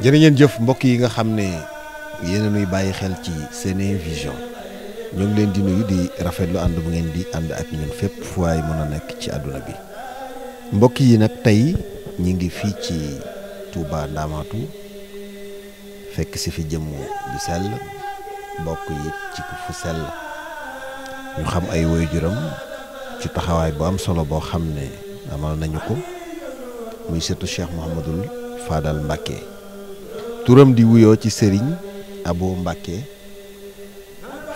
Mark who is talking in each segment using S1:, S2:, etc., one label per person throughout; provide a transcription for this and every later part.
S1: jërë ngeen jëf mbokk yi nga xam ne yéen a nuy bàyyi xel ci Senevision ñoo ngi leen di nuyu di rafetlu ànd bu ngeen di ànd ak ñun fépp fu waay mën a nekk ci àdduna bi mbokk yi nag tey ñi ngi fii ci Touba Ndamatou fekk si fi jëmm ju sell bokk yi ci fu sell ñu xam ay waajuram ci taxawaay bu am solo boo xam ne amal nañu ko muy sëtu Cheikh Mouhamadul Fadal Mbacké turam di wuyoo ci Serigne Abo Mbacké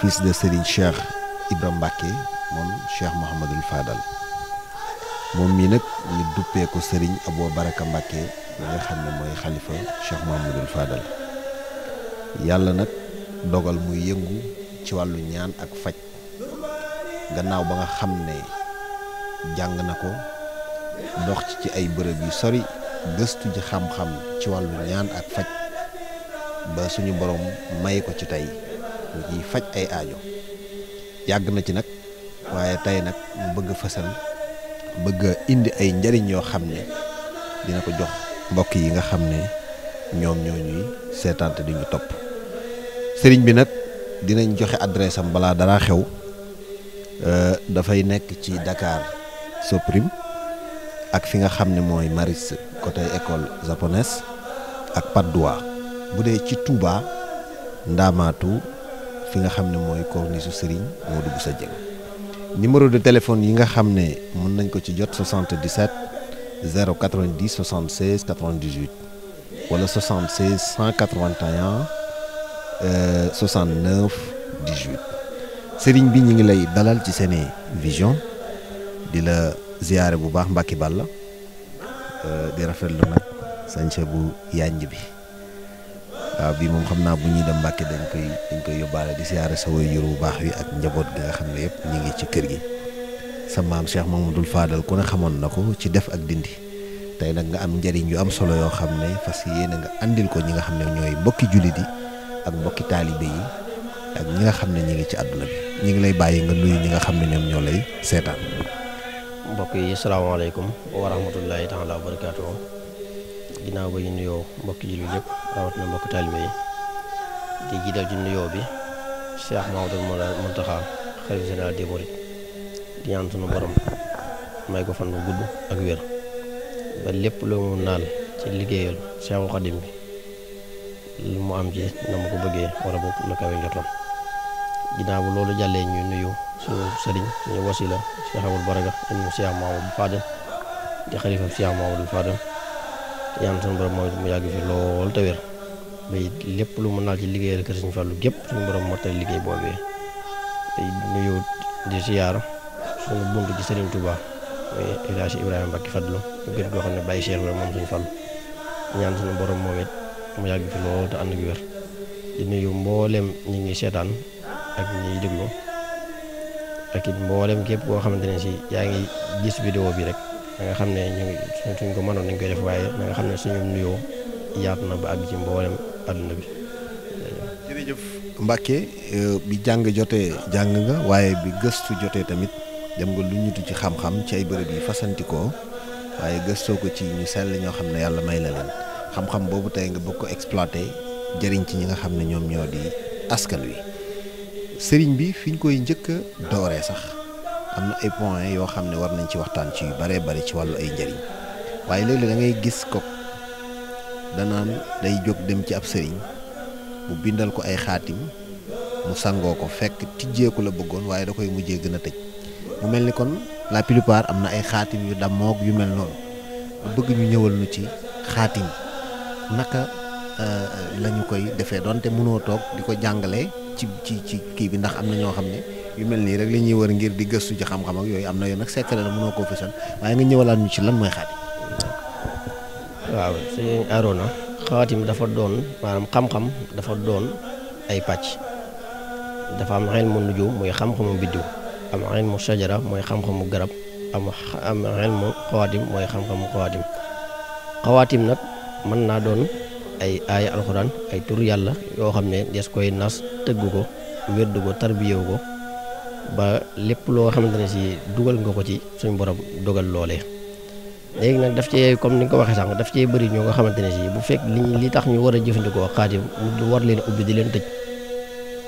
S1: fils de Serigne Cheikh Ibra Mbacké moom Cheikh Mouhamadul Fadal moom mii nag ñu duppee ko Serigne Abo Baraka Mbacké mi nga xam ne mooy xalifa Cheikh Mouhamadul Fadal yàlla nag dogal muy yëngu ci wàllu ñaan ak faj gannaaw ba nga xam ne jàng na ko dox ci ay bërëb yu sori gëstu ji xam-xam ci wàllu ñaan ak faj ba suñu borom may ko ci tey mu ciy faj ay aajo yàgg na ci nag waaye tey nag mu bëgg fësal bëgg indi ay njariñ yoo xam ne dina ko jox mbokk yi nga xam ne ñoom ñoo ñuy seetaante di ñu topp sëriñ bi nag dinañ joxe adresse am balaa dara xew dafay nekk ci Dakar Soprim ak fi nga xam ne mooy Maris côté école japonaise ak Patte d'Oie bu dee ci Touba Ndamatou fi nga xam ne mooy corniche Serigne Modou Bousso Dieng numéro de téléphone yi nga xam ne mën nañ ko ci jot 77 090 76 98 wala 76 181 69 18 Serigne bi ñu ngi lay dalal ci Senevision di la ziyaare bu baax Mbacké Balla di rafetlu nag sañse bu yanj bi waaw bii moom xam naa bu ñuy dem Mbacké dañ koy yóbbaale di ziyaare sa waajur bu baax wi ak njaboot gi nga xam ne yëpp ñu ngi ci kër gi sa maam Cheikh Mouhamadoul Fadal ku ne xamoon na ko ci def ak dindi tey nag nga am njëriñ yu am solo yoo xam ne fas yéene nga andil ko ñi nga xam ne ñooy mbokki jullit yi ak mbokki taalibe yi ak ñi nga xam ne ñi ngi ci àdduna bi ñi ngi lay bàyyi nga nuyu ñi nga xam ne ñoom ñoo lay seetaan.
S2: mbokk yi salaamaaleykum wa rahmatullahi taala wa barakaatuhu ginnaaw ba ñu nuyoo mbokki jullit yëpp rawatina mbokki taalibe yi di jiital ci nuyoo bi Cheikh Mouhamadoul Mountakha xalifa général des mourides di ñaan sunu borom may ko fan bu gudd ak wér ba lépp lu mu naal ci liggéeyal Cheikhul Khadim bi mu am ci na mu ko bëggee wala boog lu kawe njortam ginnaaw bu loolu jàllee ñu nuyu suñu sëriñ suñu wasila Cheikh Abou Baraka ibn Cheikh Mouhamadoul Fadal di xalifa Cheikh Mouhamadoul Fadal te ñaan sunu borom mooy mu yàgg fi lool te wér ba lépp lu mu naal ci liggéeyal kër Sëriñ Fallu gépp suñu borom mottali liggéey boobee te nuyu di siyaar suñu buntu ci Sëriñ Touba muy El Hadji Ibrahima Mbacké Fadlu ñu gën koo xam ne bàyyi Cheikh moom Sëriñ Fallu ñaan suñu borom moom it mu yàgg fi lool te ànd ak wér di nuyu mboolem ñi ngi seetaan ak ñiy déglu ak it mboolem képp koo xamante ne si yaa ngi gis vidéo bi rek da nga xam ne ñu ngi suñ ko mënoon nañ koy def waaye da nga xam ne suñu nuyoo yaatu na ba àgg ci mboolem àdduna bi.
S1: jërëjëf Mbacké bi jàng jotee jàng nga waaye bi gëstu jotee tamit dem nga lu ñutu ci xam-xam ci ay bërëb yi fasantikoo waaye gëstoo ko ci ñu sell ñoo xam ne yàlla may la leen xam-xam boobu tey nga bëgg ko exploité jëriñ ci ñi nga xam ne ñoom ñoo di askan wi sëriñ bi fi ñu koy njëkk a dooree sax am na ay points yoo xam ne war nañ ci waxtaan ci yu baree bari ci wàllu ay njëriñ waaye léeg-léeg da ngay gis ko danaan day jóg dem ci ab sëriñ mu bindal ko ay xaatim mu sangoo ko fekk tijjeeku la bëggoon waaye da koy mujjee gën a tëj mu mel ni kon la plupart am na ay xaatim yu dammoog yu mel noonu bu bëgg ñu ñëwal nu ci xaatim naka lañu koy defee donte mënoo toog di ko jàngale ci kii bi ndax am na ñoo xam ne yu mel nii rek la ñuy wër ngir di gëstu ci xam-xam ak yooyu am na yoon nag secret la mënoo koo fësal waaye nga ñëwalaat ñu ci lan mooy xaatim.
S2: waaw sëñ Arona xaatim dafa doon maanaam xam-xam dafa doon ay pàcc dafa am ilmu nujum muy xam-xamu biddiw am ilmu sajara mooy xam-xamu garab am ilmu xawaatim mooy xam-xamu xawaatim nag mën naa doon ay aaya alxuraan ay tur yàlla yoo xam ne des koy nas tëgg ko wérdu ko tarbiyewu ko ba lépp loo xamante ne si dugal nga ko ci suñ borom dogal loolee. léegi nag daf cee comme ni nga ko waxee sànq daf cee bëri ñoo nga xamante ne si bu fekk li tax ñu war a jëfandikoo xaatim mu war leen ubbi di leen tëj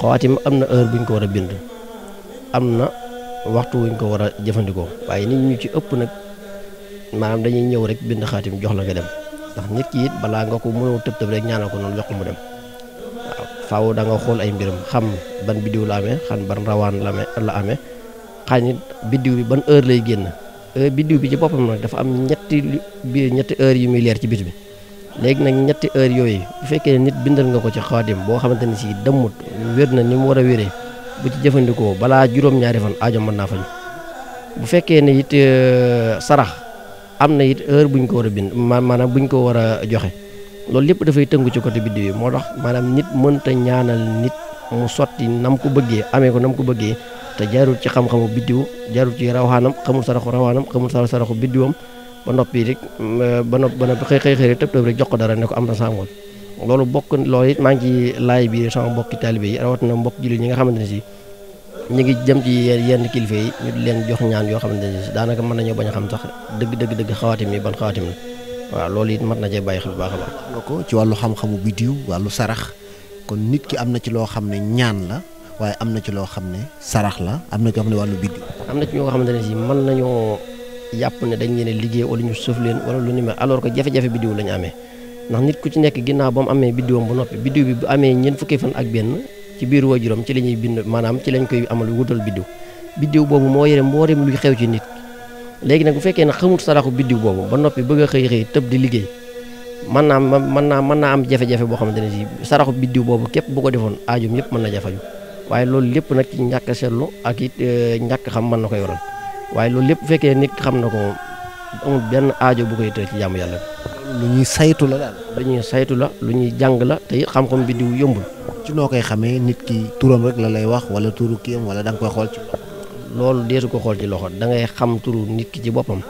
S2: xawaatim am na heure buñ ko war a bind am na waxtu wuñ ko war a jëfandikoo waaye nit ñu ci ëpp nag maanaam dañuy ñëw rek bind xaatim jox la nga dem ndax nit ki it balaa nga ko mënoo tëb rek ñaanal ko noonu jox ko mu dem waaw faaw da nga xool ay mbiram xam ban biddiw la amee xam ban rawaan la amee xañ nit biddiw bi ban heure lay génn biddiw bi ci boppam nag dafa am ñetti heure yu muy leer ci bis bi léegi nag ñetti heure yooyu bu fekkee nit bindal nga ko ci xaatim boo xamante ne si dëmmut wér na ni mu war a wéree bu ci jëfandikoo balaa juróom-ñaari fan aajo mën naa faju bu fekkee ne it sarax am na it heure buñ ko war a bind maanaam buñ ko war a joxe loolu lépp dafay tëngu ci côté biddiw yi moo tax maanaam nit mënta ñaanal nit mu sotti nam ko bëggee amee ko nam ko bëggee te jaarul ci xam-xamu biddiw jaarul ci rawaanam xamul xamul saraxu biddiwam ba noppi rek ba noppi xëy rek tëb rek jox ko dara ne ko am na sangoon loolu loolu it maa ngi ci laay bi sama mbokki taalibe yi rawatina mbokk jullit ñi nga xamante ne si ñu ngi jëm ci yenn kilifa yi ñu di leen jox ñaan yoo xamante ne si daanaka mën nañoo bañ a xam sax dëgg xawaatim yi ban xawaatim la waaw loolu it mat na cee bàyyi xel bu baax a baax.
S1: nga ko ci wàllu xam-xamu biddiw wàllu sarax kon nit ki am na ci loo xam ne ñaan la waaye am na ci loo xam ne sarax la am na ci loo xam ne wàllu biddiw.
S2: am na ci ñoo xamante ne si mën nañoo yàpp ne dañ leen liggéey wala ñu sëf leen wala lu ni mel alors que jafe-jafe biddiw la ñu amee ndax nit ku ci nekk ginnaaw ba mu amee biddiwam ba noppi biddiw bi bu amee ñeent fukki fan ak benn ci biir waajuram ci la ñuy bind maanaam ci lañ koy amal wutal biddiw boobu moo yore mboolem luy xew ci nit léegi nag bu fekkee ne xamul saraxu biddiw boobu ba noppi bëgg a xëy tëb di liggéey mën naa am jafe-jafe boo xamante ne si saraxu biddiw boobu képp bu ko defoon aajum yëpp mën na jafaju waaye loolu lépp nag ci ñàkk seetlu ak it ñàkk xam mën na koy waral waaye loolu lépp bu fekkee nit xam na ko amul benn aajo bu koy tëj ci jaamu yàlla
S1: lu ñuy saytu la daal.
S2: lu ñuy saytu la lu ñuy jàng la te it xam-xam biddiw yombul.
S1: ci noo koy xamee nit ki turam rek la lay wax wala turu kiyam wala da nga koy xool ci loxo.
S2: loolu deesu ko xool ci loxo da ngay xam turu nit ki ci boppam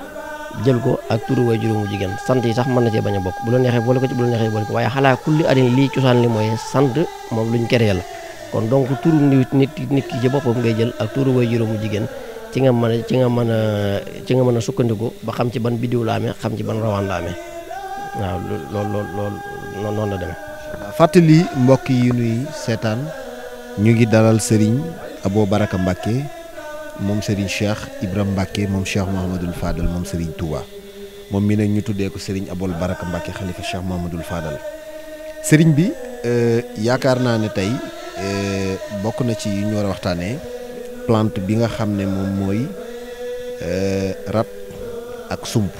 S2: jël ko ak turu way juróomu jigéen sant yi sax mën na cee bañ a bokk bu la neexee boole ko ci bu la neexee boole ko waaye xalaa kulli adin lii cosaan li mooy sant moom luñ kere la kon donc turu nit ki ci boppam ngay jël ak turu way juróomu jigéen ci nga mën a sukkandiku ba xam ci ban biddiw la amee xam ci ban rawaan la amee waaw loolu noonu la demee.
S1: fàttali mbokk yi nuy seetaan ñu ngi dalal Serigne Abo Baraka Mbacke moom Serigne Cheikh Ibrahima Mbacke moom Cheikh Mouhamadul Fadal moom Serigne Touba moom mi nag ñu tuddee ko Serigne Abo Baraka Mbacke xalifa Cheikh Mouhamadul Fadal Serigne bi yaakaar naa ne tey bokk na ci yu ñu war a waxtaanee plante bi nga xam ne moom mooy rat ak sump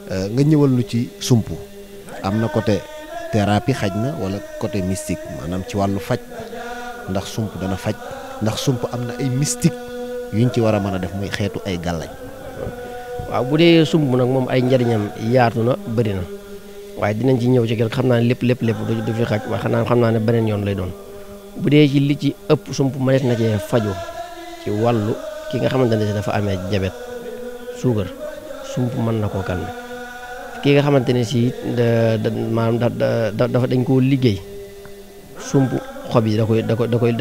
S1: nga ñëwal lu ci sump am na côté thérapie xaj na wala côté mystique maanaam ci wàllu faj ndax sump dana faj ndax sump am na ay mystique yuñ ci war a mën a def muy xeetu ay gàllañ.
S2: waaw bu dee sump nag moom ay njariñam yaatu na bëri na waaye dinañ ci ñëw ci kër xam naa ne lépp du fi xaj waaye xam naa ne beneen yoon lay doon bu dee ci li ci ëpp sump mënees na cee faju ci wàllu ki nga xamante ne dafa amee jabet suukar sump mën na koo calmer ki nga xamante ne si maanaam dafa dañ koo liggéey sump xob yi da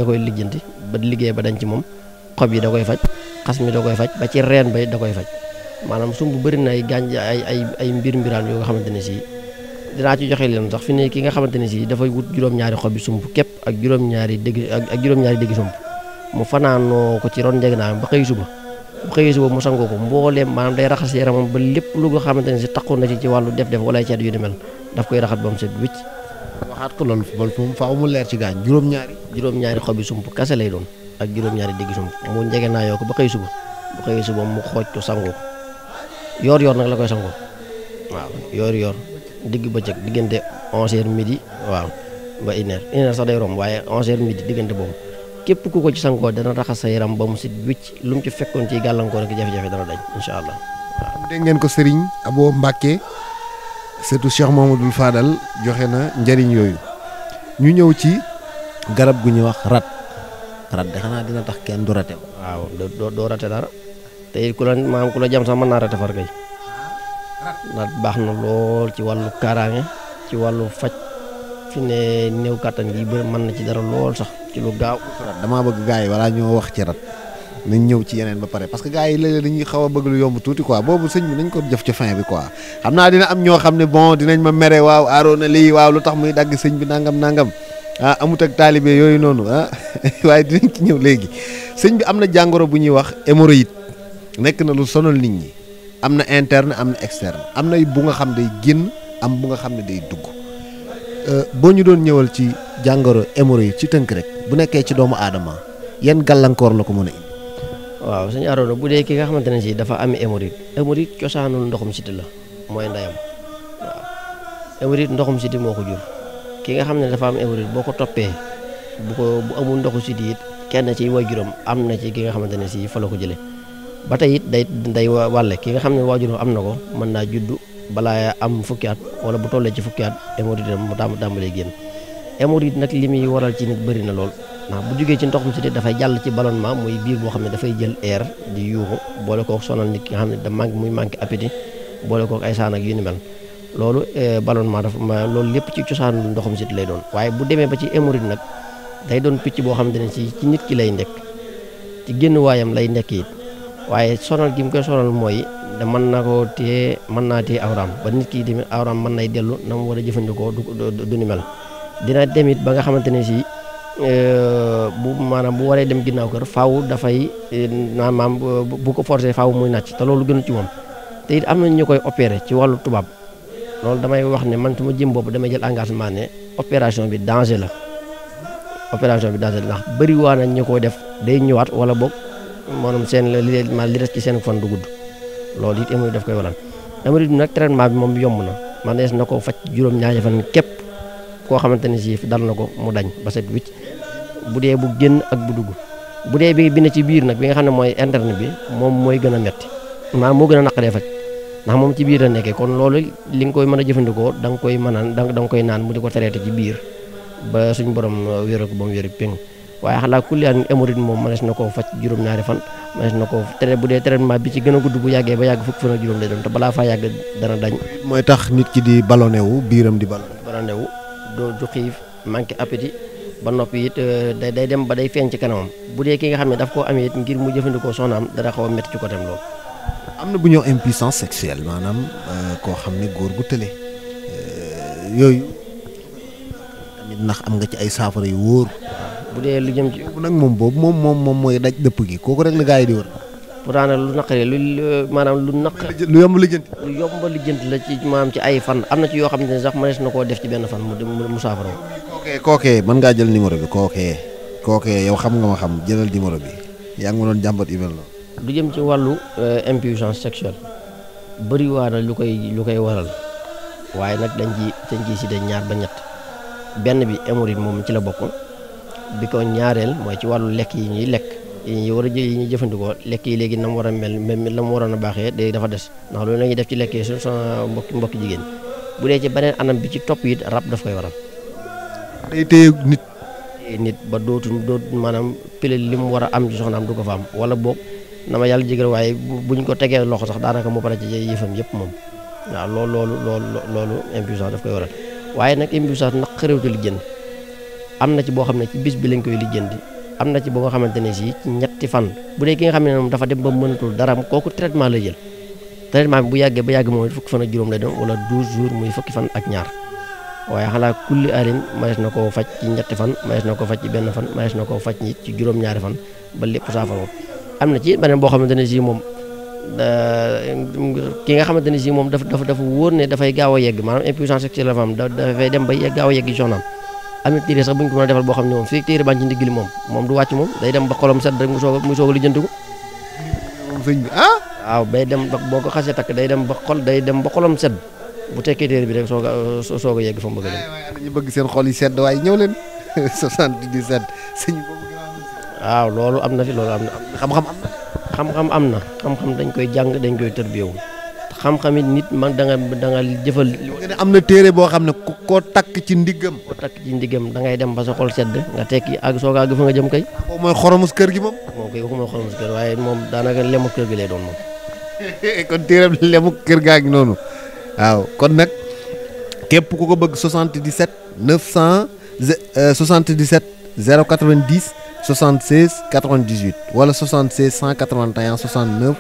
S2: koy lijjanti ba liggéey ba dañ ci moom xob yi da koy faj xas mi da koy faj ba ci reen bay da koy faj maanaam sump bëri na ay gànj ay mbiraan yoo nga xamante ne si dinaa ci joxe leen sax fi ne ki nga xamante ne si dafay wut juróom-ñaari xob bi sump képp ak juróom-ñaari dégg sump mu fanaanoo ko ci ron njegnaayam ba xëy suba bu xëyee suba mu sangoo ko mbooleem maanaam day raxas yaramam ba lépp lu nga xamante ne si taxoon na ci wàllu def wala ay ceet yu ni mel daf koy raxat ba mu set wicc.
S1: waxaat ko loolu moom faaw mu leer ci gaañ juróom-ñaari
S2: xob bi sump kase lay doon ak juróom-ñaari dégg sump mu njegenaayoo ko ba xëy suba bu xëyee suba mu xooj ko sangoo ko yoor nag la koy sangoo waaw yoor digg bëccëg diggante 11h midi waaw ba 1h sax day romb waaye 11h midi diggante boobu képp ku ko ci sangoo dana raxas sa yaram ba mu sit wicc lu mu ci fekkoon ci gàllankoor ak jafe-jafe dana dañ incha allah waaw.
S1: dégg ngeen ko Serigne Abo Mbacke surtout Cheikh Mouhamadul Fadal joxe na njëriñ yooyu ñu ñëw ci garab gu ñuy wax rat de xanaa dina tax kenn du rate.
S2: waaw doo rate dara te it ku la jam sax mën naa rate far kay ndax baax na lool ci wàllu kaaraange ci wàllu faj fi ne néew kàttan gi bëri mën na ci dara lool sax ci lu gaaw.
S1: damaa bëgg gars yi walaa ñoo wax ci rat nañ ñëw ci yeneen ba pare parce que gars yi léeg-léeg dañuy xaw a bëgg lu yomb tuuti quoi boobu sëñ bi nañ ko jëf ci fin bi quoi xam naa dina am ñoo xam ne bon dinañ ma mere waaw Arona lii waaw lu tax muy dagg sëñ bi nangam amut ak taalibe yooyu noonu waaye dinañ ci ñëw léegi sëñ bi am na jàngoro bu ñuy wax hémorroïde nekk na lu sonal nit ñi am na interne am na externe am na bu nga xam day génn am bu nga xam ne day dugg boo ñu doon ñëwal ci jàngoro hémorroïde ci tënk rek bu nekkee ci doomu aadama yan gàllankoor la ko mën a indi.
S2: waaw sëñ Arona bu dee ki nga xamante ne si dafa am hémorroïde cosaanul ndoxum siti la mooy ndeyam waaw hémorroïde ndoxum siti moo ko jur ki nga xam ne dafa am hémorroïde boo ko toppee bu amul ndoxu siti it kenn ci waajuram am na ci ki nga xamante ne si fa la ko jëlee ba tey it day wàlle ki nga xam ne waajuram am na ko mën naa juddu balaa am fukki at wala bu tollee ci fukki at hémorroïde mu tàmbalee génn hémorroïde nag li muy waral ci nit bëri na lool ndax bu jógee ci ndoxum siti dafay jàll ci ballonnement muy biir boo xam ne dafay jël air di yuuxu boole kook sonal nit ki nga xam ne da manqué appétit boole kook ay saan ak yu ni mel loolu ballonnement loolu lépp ci cosaanu ndoxum siti lay doon waaye bu demee ba ci hémorroïde nag day doon picc boo xam ne ci nit ki lay nekk ci génn waayam lay nekk it waaye sonal gi mu koy sonal mooy da mën naa téye awraam ba nit ki tamit awraam mën nay dellu na mu war a jëfandikoo du ni mel dina dem it ba nga xamante ne si bu waree dem ginnaaw kër faaw dafay maanaam bu ko forcé faaw muy nàcc te loolu gënu ci moom te it am na ñu koy opéré ci wàllu tubaab loolu damay wax ne man su ma jëm bopp damay jël engagement ne opération bi danger la ndax bëri waa na ñu koy def day ñëwaat wala boog maanaam li des ci seen fan du gudd loolu it hémorroïde daf koy waral hémorroïde bi nag traitement bi moom yomb na man nees na ko faj juróom-ñaari fan képp koo xamante ne si dal na ko mu dañ ba set wicc bu dee bu génn ak bu dugg bu dee bi ne ci biir nag bi nga xam ne mooy interne bi moom mooy gën a metti maanaam moo gën a naqaree faj ndax moom ci biir la nekkee kon loolu li nga koy mën a jëfandikoo da nga koy koy naan mu di ko traité ci biir ba suñu borom wéral ko ba mu wér péng waaye xalaa kuliyaan hémorroïde moom mënees na koo faj juróom-ñaari fan mënees na koo traité bu dee traitement bi ci gën a gudd bu yàggee ba yàgg fukki fan ak juróom lay doon te balaa faa yàgg dana dañ.
S1: mooy tax nit ki di ballonné wu biiram di
S2: ballonné wu du xiif manqué appétit ba noppi it day dem ba day feeñ ci kanamam bu dee ki nga xam ne daf koo amee it ngir mu jëfandikoo soxnaam dara xaw a métti ci côté am loolu.
S1: am na bu ñëw impuissance sexuelle maanaam koo xam ne góor gu tële yooyu tamit ndax am nga ci ay saafara yu wóor.
S2: bu dee lu jëm ci.
S1: nag moom mooy daj dëpp gi kooku rek la gaa yi di wër.
S2: pourtant nag lu naqaree
S1: lu yomb lijjanti.
S2: lu yomb lijjanti la ci maanaam ci ay fan am na ci yoo xam ne sax mënees na koo def ci benn fan mu saafara.
S1: kookee mën ngaa jël numéro bi kookee yow xam nga ma xam jëlal numéro bi yaa ngi ma doon jàmbat yu mel noonu.
S2: lu jëm ci wàllu impuissance sexuelle bëri waa na lu koy waral waaye nag dañ ciy cité ñaar ba ñett benn bi hémorroïde moom ci la bokk bi ko ñaareel mooy ci wàllu lekk yi ñuy lekk yi ñuy jëfandikoo lekk yi léegi na mu war a mel la mu waroon a baaxee day dafa des ndax loolu la ñuy def ci lekk yi su sama mbokki jigéen bu dee ci beneen anam bi ci topp it rab daf koy waral.
S1: day téye
S2: nit ba dootu maanaam pile li mu war a am ci soxnaam du ko fa am wala boog na ma yàlla jégal waaye buñ ko tegee loxo sax daanaka mu pare ci yëfam yëpp moom waaw loolu impuissance daf koy waral waaye nag impuissance nag xërewte lijjanti am na ci boo xam ne ci bis bi lañ koy lijjanti am na ci boo nga xamante ne si ci ñetti fan bu dee ki nga xam ne moom dafa dem ba mënatul dara kooku traitement la jël traitement bi bu yàggee ba yàgg moom fukki fan ak juróom lay doon wala 12 jours muy fukki fan ak ñaar waaye xalaa kulli alim manees na koo faj ci ñetti fan manees na koo faj ci benn fan manees na koo faj ci juróom-ñaari fan ba lépp saafara am na ci beneen boo xamante ne si moom ki nga xamante ne si moom dafa wóor ne dafay gaaw a yegg maanaam impuissance sexuelle la fa am dafay dem ba gaaw a yegg ci soxnaam am na téere sax bu ñu ko mën a defal boo xam ne moom fii téere baa ngi ci ndigg li moom du wàcc moom day dem ba xolam sedd rek muy soog a lijjanti ko
S1: moom sëñ bi
S2: waaw day dem ba boo ko xasee takk day dem ba xolam sedd bu tekkee téere bi rek soog a yegg fa mu bëgg a dem.
S1: waaye ñu bëgg seen xol yi sedd waaye ñëw leen 77 sëñ boobu.
S2: waaw loolu am na fi loolu am na xam-xam am na xam-xam dañ koy jàng dañ koy tërbiyewu xam-xam it nit man da nga jëfal.
S1: am na téere boo xam ne ku ko takk ci ndiggam.
S2: da ngay dem ba sa xol sedd nga tekki ak soog a àgg fa nga jëm kay.
S1: boobu mooy xoromus kër gi moom.
S2: moom koy waxuma xorom si kër waaye moom daanaka lemu kër gi lay doon moom.
S1: kon téeram lemu kër gaa ngi noonu waaw kon nag képp ku ko bëgg 77 090 76 98 wala 76 181 69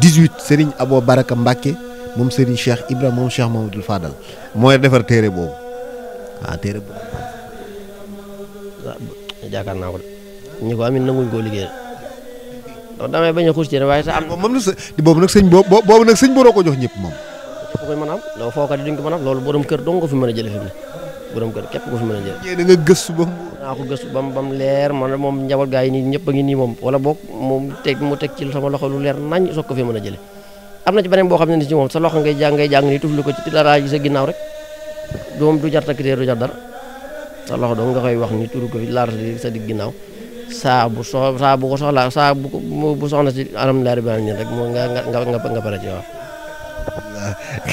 S1: 18 Serigne Abo Baraka Mbacke moom Serigne Cheikh Ibra moom Cheikh Mamadou Fadal mooy defar téere boobu waaw téere boobu.
S2: jaakaar naa ko de ñi ko amit nanguñ koo liggéeyal donc damay bañ a xuus ci waaye te am
S1: moom la boobu nag sëñ boobu nag sëñ boroo ko jox ñëpp moom.
S2: képp koy mën a am loolu fookat yi duñ ko mën a am loolu borom kër dong ko fi mën a jële fi mu ne borom kër képp ko fi mën a jële
S1: da nga gëstu ba
S2: naa ko gëstu bam leer man moom njaboot gaa yi nii ñëpp a ngi nii moom wala boog moom mu teg ci sama loxo lu leer nañ soog ko fi mën a jële am na ci beneen boo xam ne ni ci moom sa loxo ngay jàng nii tufli ko ci dara ji sa ginnaaw rek doom du jar takk téere du jar dara sa loxo dong nga koy wax ni turu ko fi laar sa digg ginnaaw saa bu ko soxlaa saa bu soxna si anam leer bi nii rek moo nga pare ci waaw.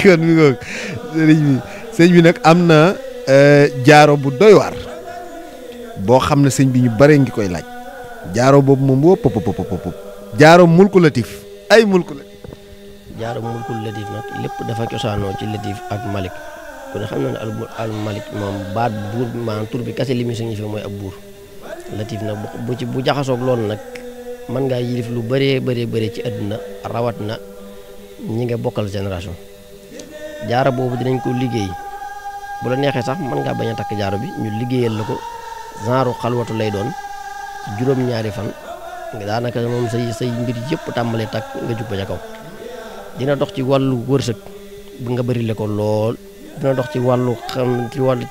S1: kon mi ngoog sëñ bi nag am na jaaro bu doy waar boo xam ne sëñ bi ñu bare ngi koy laaj jaaro boobu moom wëpp jaaro mulku latif ay mulku latif.
S2: jaaro mulku latif nag lépp dafa cosaanoo ci latif ak malik ku ne xam na ne al malik moom baat buur maanaam tur bi kase li muy signifié mooy ab buur latif nag bu jaxasoog loolu nag mën ngaa yilif lu bëree ci àdduna rawat na ñi nga bokkal génération jaaro boobu dinañ ko liggéey bu la neexee sax mën ngaa bañ a takk jaaro bi ñu liggéeyal la ko genre xalwatu lay doon ci juróom-ñaari fan daanaka moom say mbir yëpp tàmbalee takk nga jug ba ca kaw dina dox ci wàllu wërsëg bi nga bëri le ko lool dina dox ci wàllu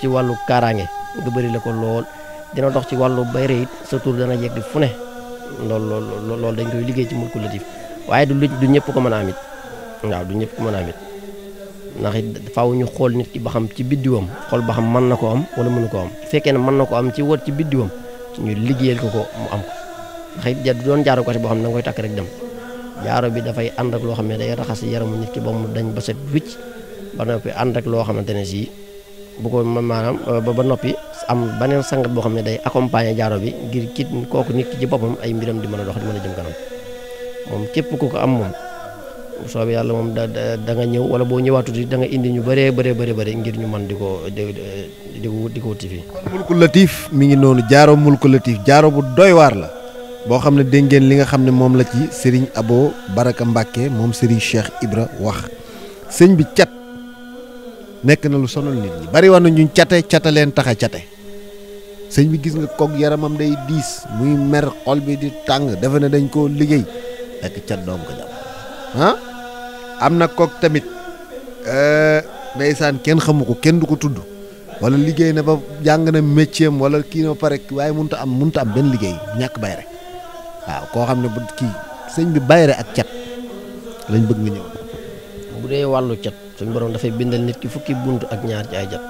S2: ci wàllu kaaraange nga bëri le ko lool dina dox ci wàllu bayre it sa tur dana yegg fu ne loolu dañ koy liggéey ci mulku latif waaye du ñëpp ko mën a amit waaw du ñëpp ko mën a amit ndax it faaw ñu xool nit ki ba xam ci biddiwam xool ba xam mën na ko am wala mënu ko am bu fekkee ne mën na ko am ci wër ci biddiwam ñu liggéeyal ko mu am ko ndax it du doon jaaro ko boo xam ne da nga koy takk rek dem jaaro bi dafay ànd ak loo xam ne day raxas yaramu nit ki ba mu dañ ba set wicc ba noppi ànd ak loo xamante ne si bu ko maanaam ba noppi am beneen sangat boo xam ne day accompagner jaaro bi ngir kit kooku nit ki ci boppam ay mbiram di mën a dox di mën a jëm kanam moom képp ku ko am moom bu soobee yàlla moom da nga ñëw wala boo ñëwaatut da nga indi ñu bëree ngir ñu mën di ko wuti fii.
S1: kon mulku latif mi ngi noonu jaaro mulku latif jaaro bu doy waar la boo xam ne dégg ngeen li nga xam ne moom la ci Serigne Abo Baraka Mbacke moom Serigne Cheikh Ibra wax sëñ bi cat nekk na lu sonal nit ñi bari war na ñu cata leen tax a cate sëñ bi gis nga koog yaramam day diis muy mer xol bi di tàng defe ne dañ koo liggéey ak cat doom ko jàpp am na koog tamit ndeysaan kenn xamu ko kenn du ko tudd wala liggéey na ba jàng na métier am wala kii na pare waaye mënut a am benn liggéey ñàkk bayre waaw koo xam ne bu kii sëñ bi bayre ak cat lañ bëgg nga ñëw.
S2: bu dee wàllu cat suñ borom dafay bindal nit ki fukki buntu ak ñaar ci ay cat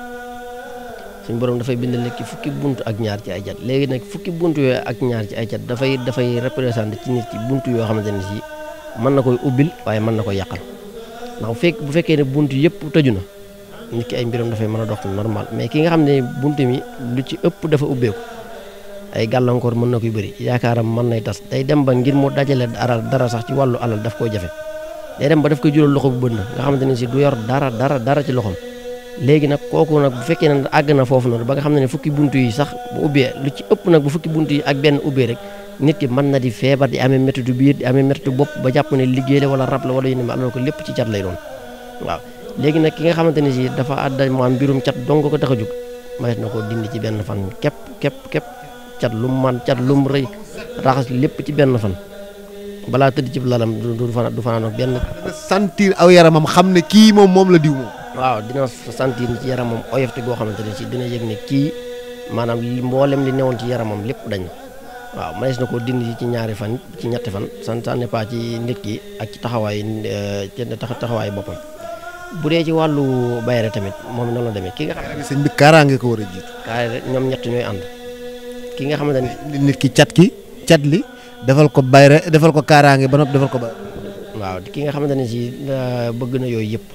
S2: suñ borom dafay bindal nit ki fukki buntu ak ñaar ci ay cat léegi nag fukki buntu yooyu ak ñaar ci ay cat dafay représenté ci nit ki buntu yoo xamante ne si mën na koy ubbil waaye mën na koy yàqal ndax bu fekkee ne buntu yëpp tëju na nit ki ay mbiram dafay mën a dox normal mais ki nga xam ne buntu mi lu ci ëpp dafa ubbeeku ay gàllankoor mën na koy bëri yaakaaram mën nay tas day dem ba ngir mu dajale dara sax ci wàllu alal daf koy jafe day dem ba daf koy jural loxo bu bët na nga xamante ne si du yor dara ci loxom léegi nag kooku nag bu fekkee ne àgg na foofu noonu ba nga xam ne fukki buntu yi sax bu ubbee lu ci ëpp nag bu fukki buntu yi ak benn ubbee rek nit ki mën na di feebar di amee méttitu biir di amee méttitu bopp ba jàpp ne liggéey la wala rab la wala yu ne ma alors que lépp ci cat lay doon waaw léegi nag ki nga xamante ne si dafa àdda maam mbirum cat dong ko tax a jóg mayet na ko dindi ci benn fan képp cat lu mu man cat lu mu rëy raxas lépp ci benn fan balaa tëdd ci lalam du fanaan ak benn.
S1: sentir aw yaramam xam ne kii moom la diw moom.
S2: waaw dina sentir ci yaramam oyofte goo xamante ne si dina yëg ne kii maanaam mboolem li newoon ci yaramam lépp dañ waaw manees na ko dindi ci ñaari fan ci ñetti fan ça n'est pas ci nit ki ak ci taxawaay boppam bu dee ci wàllu bayre tamit moom noonu la demee ki nga xam ne
S1: sëñ bi kaaraange ko war a jiitu.
S2: kaaraange ñoom ñett ñooy ànd ki nga xamante ne
S1: nit ki cat li defal ko bayre defal ko kaaraange ba noppi defal ko bayre.
S2: waaw ki nga xamante ne si bëgg na yooyu yëpp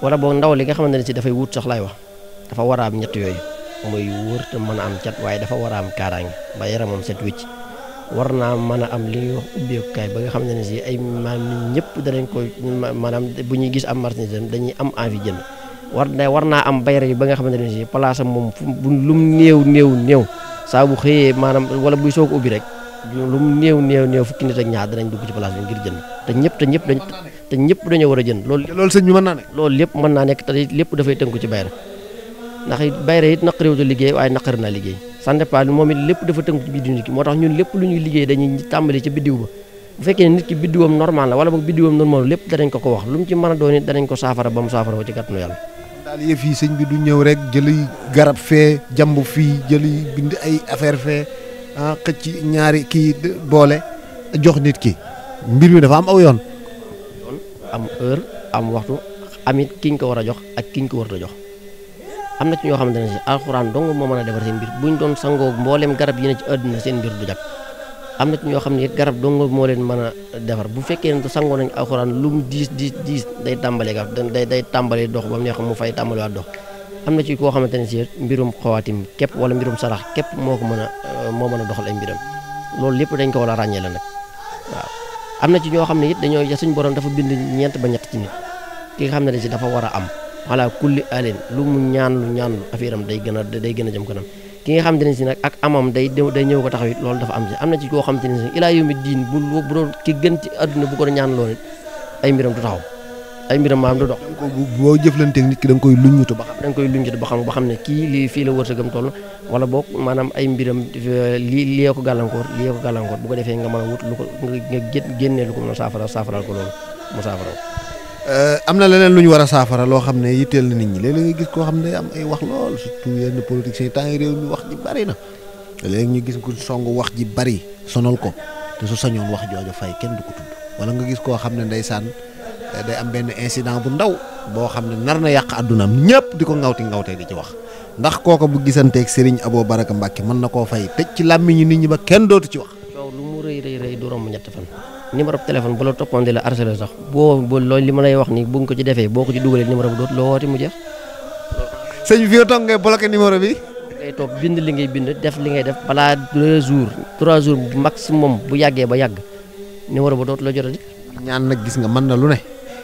S2: wala boog ndaw li nga xamante ne si dafay wut sax laay wax dafa war a am ñett yooyu mooy wër te mën a am cat waaye dafa war a am kaaraange ba yaramam set wicc war naa mën a am li ñuy wax ubbeekukaay ba nga xam ne si ay maanaam ñëpp danañ ko maanaam bu ñuy gis am marchandise dañuy am envie jënd war naa am bayre yi ba nga xamante ne si place am moom lu mu néew saa bu xëyee maanaam wala buy soog ubbi rek lu mu néew fukki nit ak ñaar danañ dugg ci place bi ngir jënd te ñëpp dañoo war a jënd
S1: loolu sëñ bi mën naa ne.
S2: loolu lépp mën naa nekk te lépp dafay tënku ci bayre ndax bayre it naqariwutu liggéey waaye naqari naa liggéey ça dépend moom it lépp dafa tënku ci biddiw nit ki moo tax ñun lépp lu ñuy liggéey dañuy tàmbali ci biddiw ba bu fekkee ne nit ki biddiwam normal la wala boog biddiwam normal lépp danañ ko wax lu mu ci mën a doon it danañ ko saafara ba mu saafara ko ci kàttanu yàlla.
S1: daal yëf yi sëñ bi du ñëw rek jëli garab fee jamb fii jëli bind ay affaire fee xëcc ñaari kii boole jox nit ki mbir mi dafa am aw yoon.
S2: am heure am waxtu amit ki ñu ko war a jox ak ki ñu ko war a jox am na ci ñoo xamante ne si alxuraan dong moo mën a defar seen mbir buñ doon sangoo mboolem garab yi ne ci àdduna seen mbir du jag am na ci ñoo xam ne garab dong moo leen mën a defar bu fekkee ne sangoo nañ alxuraan lu mu diis day tàmbalee garab day tàmbalee dox ba mu neex mu fay tàmbaliwaat dox am na ci koo xamante ne si mbirum xawaatim képp wala mbirum sarax képp moo mën a doxal ay mbiram loolu lépp dañ ko war a ràññee la nag waaw am na ci ñoo xam ne it dañoo suñu borom dafa bind ñeent ba ñett ci nit ki nga xam ne si dafa war a am wala kulli alin lu mu ñaan affaire am day gën a jëm kanam ki nga xam ne si nag ak amam day ñëw ko taxaw it loolu dafa am ci am na ci koo xam te ne si ilaa yawmi diin bu doon ki gën ci àdduna bu ko ñaan loolu it ay mbiram du taxaw ay mbiram maam du dox.
S1: boo jëflanteeg nit ki da nga koy luññutu ba xam.
S2: da nga koy luññutu ba xam ne kii lii fii la wërsëgam toll wala boog maanaam ay mbiram lii ko gàllankoor bu ko defee nga mën a wut lu ko nga génnee lu ko mën a saafaraal ko loolu mu saafara.
S1: am na leneen lu ñu war a saafara loo xam ne yitteel na nit ñi léeg-léeg nga gis koo xam ne day am ay wax lool surtout yenn politiciens yi temps yi réew mi wax ji bari na léegi ñu gis ko song wax ji bari sonal ko te su sañoon wax jooju fay kenn du ko tudd wala nga gis koo xam ne ndeysaan day am benn incident bu ndaw boo xam ne nar na yàq addunaam ñëpp di ko ngawtee di ci wax ndax kooka bu gisanteeg Serigne Abo Baraka Mbacke mën na koo fay tëj ci làmmiñu nit ñi ba kenn dootu ci wax.
S2: coow lu mu rëy du romb ñett fan. numéro téléphone bu la toppoon di la harcelé sax boo loolu li ma lay wax nii bu nga ko ci defee boo ko ci dugalee numéro bi dootu loo woote mu jeex.
S1: sëñ bi fi nga toog ngay bloqué numéro bi.
S2: ngay toog bind li ngay bind def li ngay def balaa 3 jours maximum bu yàggee ba yàgg numéro ba dootu la jotati.
S1: ñaan nag gis nga mën na lu ne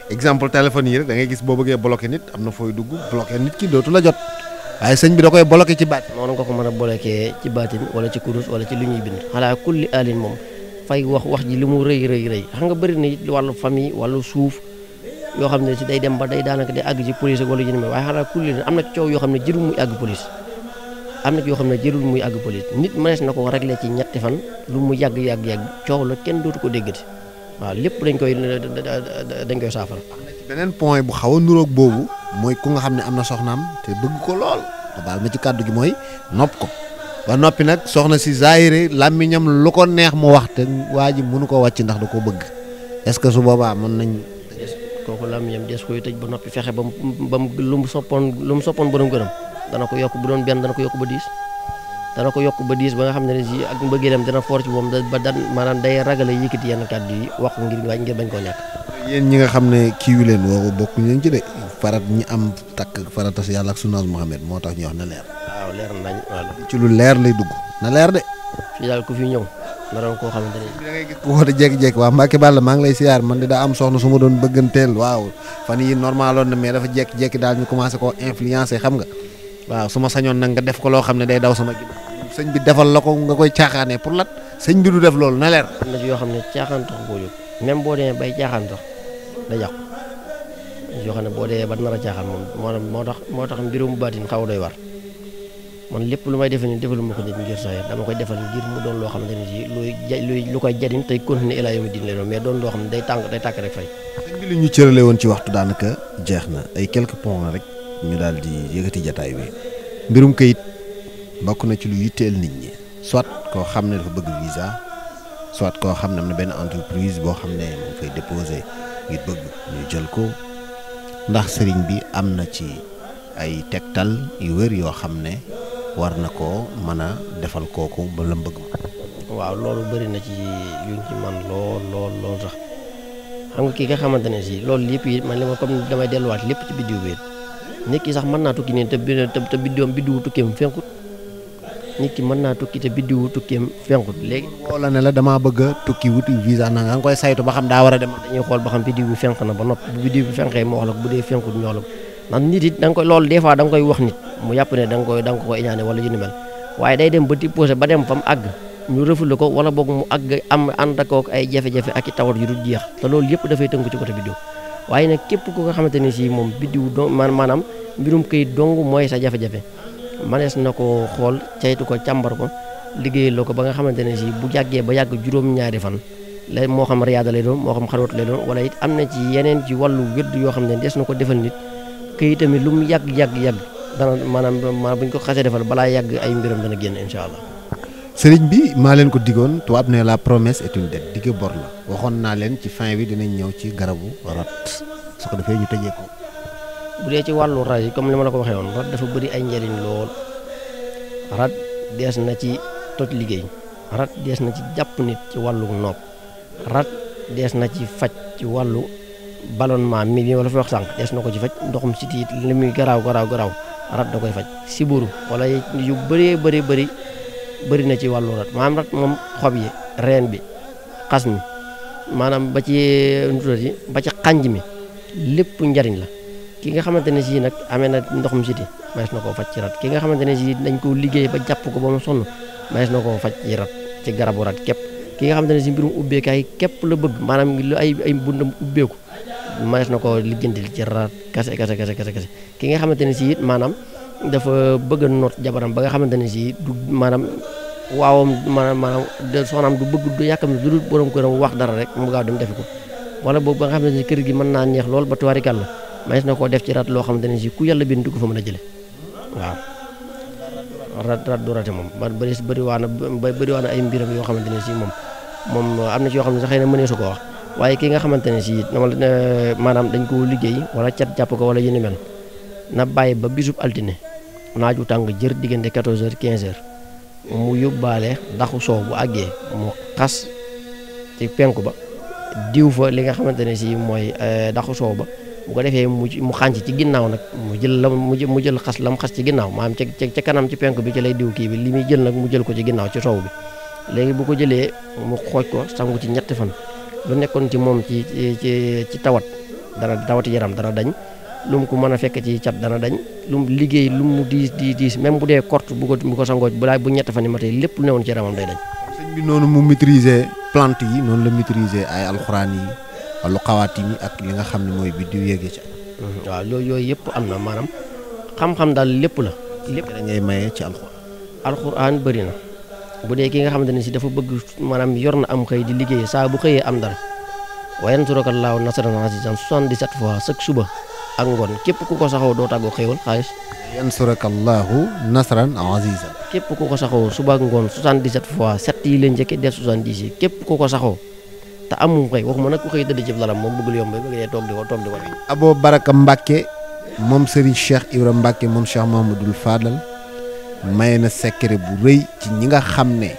S1: exemple téléphone yi rek da ngay gis boo bëggee bloqué nit am na fooy dugg bloqué nit ki dootu la jot waaye sëñ bi da koy bloqué ci baat.
S2: noonu nga ko mën a bloqué ci baatin wala ci kurus wala ci lu ñuy bind xalaa kulli alin moom fay wax ji li mu rëy xam nga bëri na it wàllu famille wàllu suuf yoo xam ne si day dem ba day daanaka day àgg ci police wala yu ne waaye xalaa kulli am na coow yoo xam ne jërul muy àgg police nit mënees na ko réglé ci ñetti fan lu mu yàgg coow la kenn dootu ko déggati waaw lépp dañ koy saafara.
S1: beneen point bu xaw a nuroog boobu mooy ku nga xam ne am na soxnaam te bëgg ko lool baal ma ci kàddu gi mooy nopp ko ba noppi nag soxna si zaahire làmmiñam lu ko neex mu wax te waa ji mënu ko wàcc ndax da ko bëgg est-ce que su boobaa mën nañ.
S2: kooku làmmiñam des koy tëj ba noppi fexe ba mu lu mu soppoon borom gërëm dana ko yokk bu doon benn dana ko yokk ba 10 ba nga xam ne si ak mbëggeelam dana foor ci moom ba dan maanaam day ragale yëkkati yenn kàddu yi wax ko ngir bañ koo ñàkk.
S1: yéen ñi nga xam ne kii wi leen woo bokkuñ leen ci de farat ñi am takk faratas yàlla ak sunnaas Muhammad moo tax ñu wax na leer.
S2: waaw leer nañ waaw.
S1: ci lu leer lay dugg na leer de.
S2: fii daal ku fi ñëw naroon koo xamante ne.
S1: da ngay gis ku woote jékki-jékki waa Mbacke Balla maa ngi lay siyaar man de daa am soxna su ma doon bëgganteel waaw fan yi normaloon na mais dafa jékki-jékki daal ñu commencé koo influencer xam nga waaw su ma sañoon nag nga def ko loo xam ne day daw sama ginnaaw sëñ bi defal la ko nga koy caaxaanee pour lat sëñ bi du def loolu na leer.
S2: am na ci yoo xam ne caaxaan tax koo jóg même boo demee bay caaxaan tax da yàqu yoo xam ne boo dee ba nar a caaxaan moom moo tax mbirum baatin xaw doy war man lépp lu may defal ni defalu ma ko nit ngir sax dama koy defal ngir mu doon loo xamante ne si lu koy jariñ tey continuer ilaa yawmi diin lay doon mais doon loo xam ne day tàkk rek fay.
S1: sëñ bi li ñu cërale woon ci waxtu daanaka jeex na ay quelques points rek ñu daal di yëkkati jataay bi mbirum kayit bokk na ci lu yitteel nit ñi soit koo xam ne dafa bëgg visa soit koo xam ne am na benn entreprise boo xam ne moo fay déposé ngir bëgg ñu jël ko ndax sëriñ bi am na ci ay tegtal yu wér yoo xam ne war na koo mën a defal kooku ba la bëgg ma.
S2: waaw loolu bëri na ci yuñ ci man lool sax xam nga kii nga xamante ne si loolu lépp yi man li ma comme damay delluwaat lépp ci biddiw bi nit ki sax mën naa tukki nii te biddiwam biddiwu tukkeem fenkut nit ki mën naa tukki te biddiwu tukkeem fenkut léegi
S1: wala ne la damaa bëgg a tukki wuti visa na nga koy saytu ba xam daa war a dem.
S2: dañuy xool ba xam biddiw bi fenk na ba noppi bu biddiw bi fenkee mu wax la ko bu dee fenkut ñoo la ko ndax nit it da nga koy loolu des fois da nga koy wax nit mu yàpp ne da nga ko iñaane wala yu ni mel waaye day dem ba ti posé ba dem fa mu àgg ñu rëfule ko wala boog mu àgg am ànd ak ay jafe-jafe ak i tawat yu dul jeex te loolu yëpp dafay tënku ci côté biddiw waaye nag képp ku nga xamante ni si moom biddiw do maanaam mbirum këyit dong mooy sa jafe-jafe manees na ko xool caytu ko càmbar ko liggéey loo ko ba nga xamante ne si bu jàggee ba yàgg juróom-ñaari fan la moo xam riyaada lay doon moo xam xarwat lay doon wala it am na ci yeneen ci wàllu wérd yoo xam ne des na ko defal nit këyit tamit lu mu yàgg dana maanaam bu ñu ko xasee defal balaa yàgg ay mbiram dana génn incha allah.
S1: sëriñ bi maa leen ko digoon tubaab ne la promesse est une dette dige bor la waxoon naa leen ci fin bi dinañ ñëw ci garabu rat su ko defee ñu tëjee ko.
S2: bu dee ci wàllu rat yi comme li ma la ko waxee woon rat dafa bëri ay njëriñ lool rat dees na ci toj liggéey rat dees na ci jàpp nit ci wàllu nopp rat dees na ci faj ci wàllu ballonnement mi wala fi wax sànq dees na ko ci faj ndoxum siti it li muy garaaw rat da koy faj siburu wala yu bëree bëri na ci wàllu rat maanaam rat moom xob yi reen bi xas mi maanaam ba ci nutati ba ci xànj mi lépp njariñ la ki nga xamante ne si nag amee na ndoxum siti mayees na koo faj ci rat ki nga xamante ne si dañ ko liggéey ba jàpp ko ba mu sonn mayees na koo faj ci rat ci garabu rat képp ki nga xamante ne si mbirum ubbeekaay képp la bëgg maanaam lu ay bundam ubbeeku mayees na koo lijjantil ci rat kase ki nga xamante ne si it maanaam dafa bëgg a noot jabaram ba nga xamante ne si du maanaam waawam maanaam soxnaam du bëgg du yàkkam du dul borom këram wax dara rek mu gaaw dem defi ko wala boobu ba nga xamante ne kër gi mën naa neex lool ba tuwaarikal la mayees na koo def ci rat loo xamante ne si ku yàlla bind du ko fa mën a jële waaw rat du rate moom ba bëri waa na ay mbiram yoo xamante ne si moom am na ci yoo xam ne sax xëy na mënee su ko wax waaye ki nga xamante ne si maanaam dañ ko liggéey wala cat jàpp ko wala yu ni mel na bàyyi ba bisub altine naaju tàng jër diggante 14h 15h mu yóbbaale daxu soow bu àggee mu xas ci penku ba diw fa li nga xamante ne si mooy daxu soow ba bu ko defee mu xànc ci ginnaaw nag mu jël xas lam xas ci ginnaaw maanaam ca kanam ci penku bi ci lay diw kii bi li muy jël nag mu jël ko ci ginnaaw ci soow bi léegi bu ko jëlee mu xooj ko sangu ci ñetti fan lu nekkoon ci moom ci tawati yaram dana dañ lu mu ko mën a fekk ci cat dana dañ lu mu liggéey lu mu diis même bu dee korte bu ko sangoo bu ñett fan yi matee lépp lu newoon ci yaramam day dañ.
S1: sëñ bi noonu mu maîtriser plante yi noonu la maîtriser ay alxuraan yi wàllu xawaati yi ak li nga xam ne mooy biddiw yeggee ci.
S2: waaw yooyu yëpp am na maanaam xam-xam daal lépp la. lépp
S1: da ngay maye ci alxuraan.
S2: alxuraan bëri na bu dee ki nga xamante ne si dafa bëgg maanaam yor na am xëy di liggéey saa bu xëyee am dara wa yansurukallaahu nasran azizan 77 fois chaque suba. ak ngoon képp ku ko saxoo doo tàggoo xéewal xaalis
S1: yansurakallaahu nasran azizan
S2: képp ku ko saxoo suba ak ngoon 77 fois 7 yi leen njëkke def 70 yi képp ku ko saxoo te amum xëy waxuma nag ku xëy dëdd ci lalam moom bëggul yomb bëgg dee toog di ko
S1: Abo Baraka Mbacke moom Serigne Cheikh Ibra Mbacke moom Cheikh Mahamadul Fadal may na secret bu rëy ci ñi nga xam ne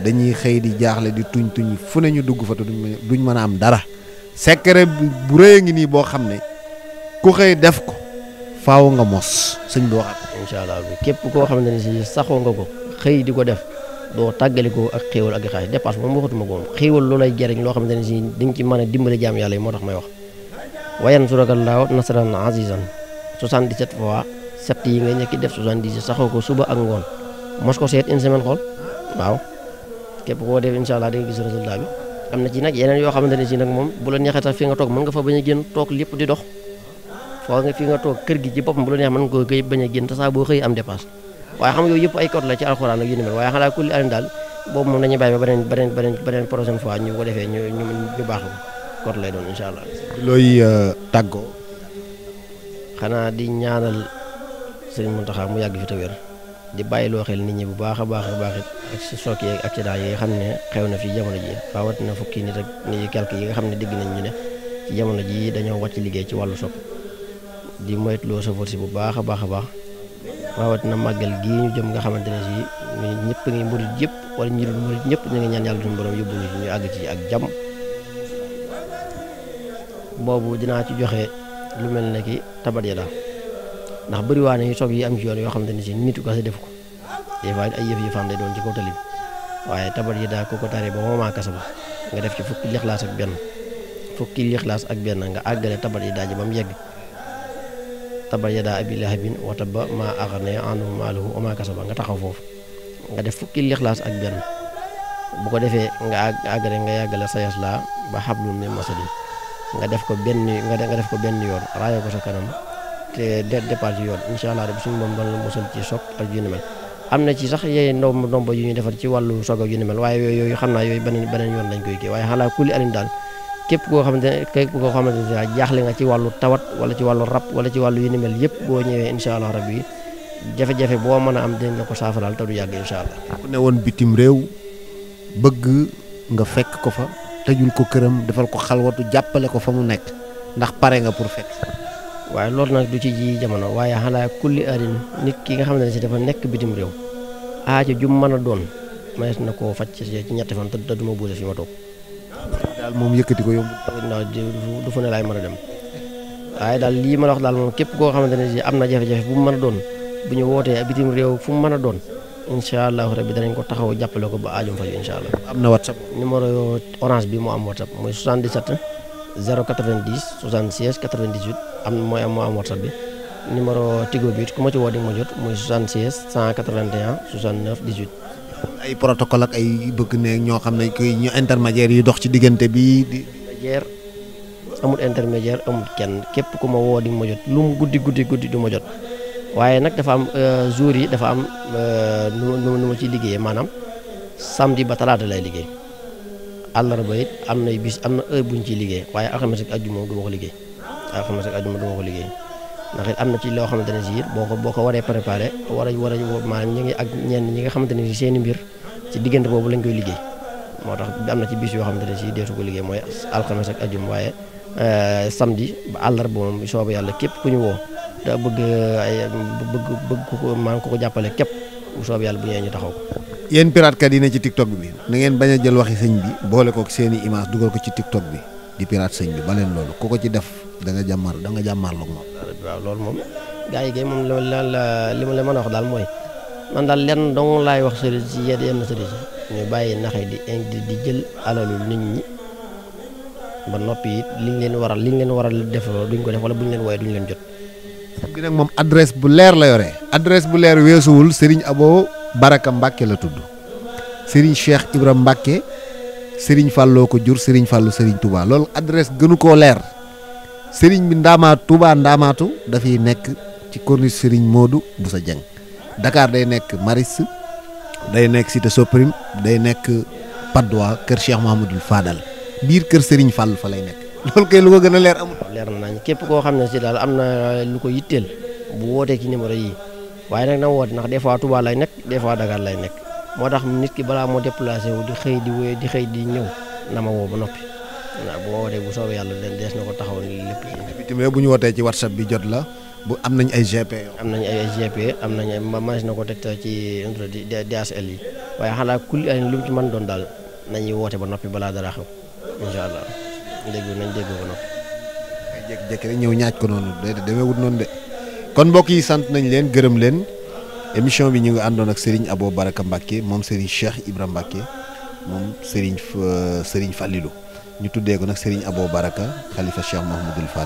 S1: dañuy xëy di jaaxle di tuñ fu ne ñu dugg fa te duñ mën a am dara secret bu rëy a ngi nii boo xam ne ku xëy def ko faaw nga mos sëñ bi waxaat.
S2: incha allah képp koo xamante ne si saxoo nga ko xëy di ko def doo tàggalikoo ak xéewal ak xaalis dépasse moom waxatuma ko moom xéewal loo lay jariñ loo xamante ne si dañ ci mën a dimbale jaam yàlla yi moo tax may wax. wa yansurukallaahu nasran azizan 77 fois 7 yi nga ñekki def 70 saxoo ko suba ak ngoon mos ko seet une semaine xool waaw képp koo def incha allah da nga gis résultat bi. am na ci nag yeneen yoo xamante ne si nag moom bu la neexee sax fi nga toog mën nga fa bañ a génn toog lépp di dox. foo nga fi nga toog kër gi ci boppam bu la neex mën nga ko gëy bañ a génn te saa boo xëy am dépasse waaye xam nga yooyu yëpp ay code la ci alxuraan ak yu ni mel waaye xanaa kulli alin daal boobu moom dañuy bàyyi ba beneen prochaine fois ñu ko defee ñu baax ko code lay doon incha allah.
S1: looy tàggoo.
S2: xanaa di ñaanal Serigne Mountakha mu yàgg fi te wér di bàyyiloo xel nit ñi bu baax a baax it ak si choc yeeg accident yi nga xam ne xew na fi jamono ji rawatina fukki nit ak ni quelque yi nga xam ne dégg nañ ñu ne ci jamono ji dañoo wàcc liggéey ci wàllu choc di moytuloo sa force bu baax a baax rawatina màggal gii ñu jëm nga xamante ne si ñëpp ngi murit yëpp wala ñi dul murit ñëpp ñu ngi ñaan yàlla suñu borom yóbbu ñu àgg ci ak jàmm boobu dinaa ci joxe lu mel ne ki tabat ya daal ndax bëri waa ne yu soog yi am ci yoon yoo xamante ne si nitu kase def ko des fois ay yëf-yëfaan day doon ci kaw tali bi waaye tabat yi daa ko taree ba moomaa kasa ba nga def ci fukki lixlaas ak benn nga àggale tabat yi daa ji ba mu yegg tabat ya daa abi lahabin wa tabba maa aghnaa anhu maaluhu wa maa kasaba nga taxaw foofu nga def fukki lixlaas ak benn bu ko defee nga àggale nga yàggale sayas laa ba hablum min masadin nga def ko benn yoon raayoo ko sa kanam te départ ci yoon incha allah rabbi suñu moom doon la musal ci soog ak yu ni mel am na ci sax yooyu ndomba yu ñuy defar ci wàllu soog ak yu ni mel waaye yooyu xam naa yooyu beneen yoon lañ koy kii waaye xalaa kulli alin daal képp koo xamante ne jaaxle nga ci wàllu tawat wala ci wàllu rab wala ci wàllu yu ni mel yëpp boo ñëwee incha allah rabbi jafe-jafe boo mën a am dinañ la ko saafaraal te du yàgg incha allah.
S1: ku ne woon bitim réew bëgg nga fekk ko fa tëjul ko këram defal ko xalwatu jàppale ko fa mu nekk ndax pare nga pour fekk.
S2: waaye loolu nag du ci ji jamono waaye xalaa kulli alin nit ki nga xam ne si dafa nekk bitim réew aajo ju mën a doon manees na koo faj ci ñetti fan te du ma buuse fi ma toog.
S1: daal moom yëkkati ko yomb.
S2: ndax du fu ne laay mën a dem waaye daal lii ma la wax daal moom képp koo xamante ne si am na jafe-jafe bu mu mën a doon bu ñu wootee bitim réew fu mu mën a doon incha allahu rabbi danañ ko taxaw jàppale ko ba aajum faju incha allah.
S1: am na whatsapp.
S2: numéro orange bi moo am whatsapp mooy 77 090 76 98 moo am whatsapp bi numéro tigo bi it ku ma ci woo di ma jot muy 76 181 69 18.
S1: ay protocole ak ay bëgg ne ñoo xam ne ñu intermédiaire yi dox ci diggante bi di.
S2: amul intermédiaire amul kenn képp ku ma woo di ma jot lu mu guddi du ma jot waaye nag dafa am jour yi dafa am nu ma ciy liggéeyee maanaam samedi ba talaata lay liggéey àllarba it am na bis am na heure bu ñu ciy liggéey waaye alxames ak àjjuma du ma ko liggéey ndax it am na ci loo xamante ne si boo ko waree préparé war a maanaam ñu ngi ak ñenn ñi nga xamante ne si seen i mbir ci diggante boobu lañ koy liggéey moo tax am na ci bis yoo xamante ne si deesu ko liggéey mooy alxames ak àjjuma waaye samedi ba àllarba moom soobu yàlla képp ku ñu woo da bëgg ko maa ko jàppale képp bu soobu yàlla bu ñëwee ñu taxaw ko.
S1: yéen piratekat yi ne ci TikTok bi na ngeen bañ a jël waxi sëñ bi boole ko seen i image dugal ko ci TikTok bi di pirate sëñ bi ba leen loolu ku ko ci def da nga jàmmarloog moom.
S2: waaw loolu moom gars yi kay moom li ma la mën a wax daal mooy man daal lenn dong laay wax sëriñ si yenn sëriñ si ñu bàyyi naxe di jël alalu nit ñi ba noppi it liñ leen war a def duñ ko def wala buñ leen wooyee duñ leen jot.
S1: bi nag moom adresse bu leer la yore adresse bu leer weesuwul Serigne Abo Baraka Mbacke la tudd Serigne Cheikh Ibra Mbacke Serigne Falloo ko jur Serigne Fallu Serigne Touba loolu adresse gënu koo leer Serigne bi Ndaamaatu Touba Ndaamaatu dafay nekk ci corniche Serigne Modou Boussa Dieng Dakar day nekk Maris day nekk Cité Soprim day nekk Patte d'Oie kër Cheikh Mouhamadoul Fadal biir kër Serigne Fall fa lay nekk loolu kay lu ko gën a leer amul.
S2: leer na nañ képp koo xam ne si daal am na lu ko yitteel bu wootee ci numéro yi waaye nag na woote ndax des fois Touba lay nekk des fois Dakar lay nekk moo tax nit ki balaa moo déplacé wu di xëy di ñëw na ma woo ba noppi waaw bu wootee bu soobee yàlla dees na ko taxaw lépp.
S1: bitim réew bu ñu wootee ci WhatsApp bi jot la bu am nañ ay GP.
S2: am nañ manees na ko teg ci DSL yi waaye xanaa kulli ay lu mu ci mën doon daal nañuy woote ba noppi balaa dara xew incha allah nañ dégg ko noppi.
S1: ay jékki-jékki rek ñëw ñaaj ko noonu demee wut noonu de kon mbokk yi sant nañ leen gërëm leen émission bi ñu ngi àndoon ak Serigne Abo Baraka Mbacke moom Serigne Cheikh Ibra Mbacke moom Serigne Fallilou ñu tuddee ko nag Serigne Abo Baraka xalifa Cheikh Mouhamadoul Fadal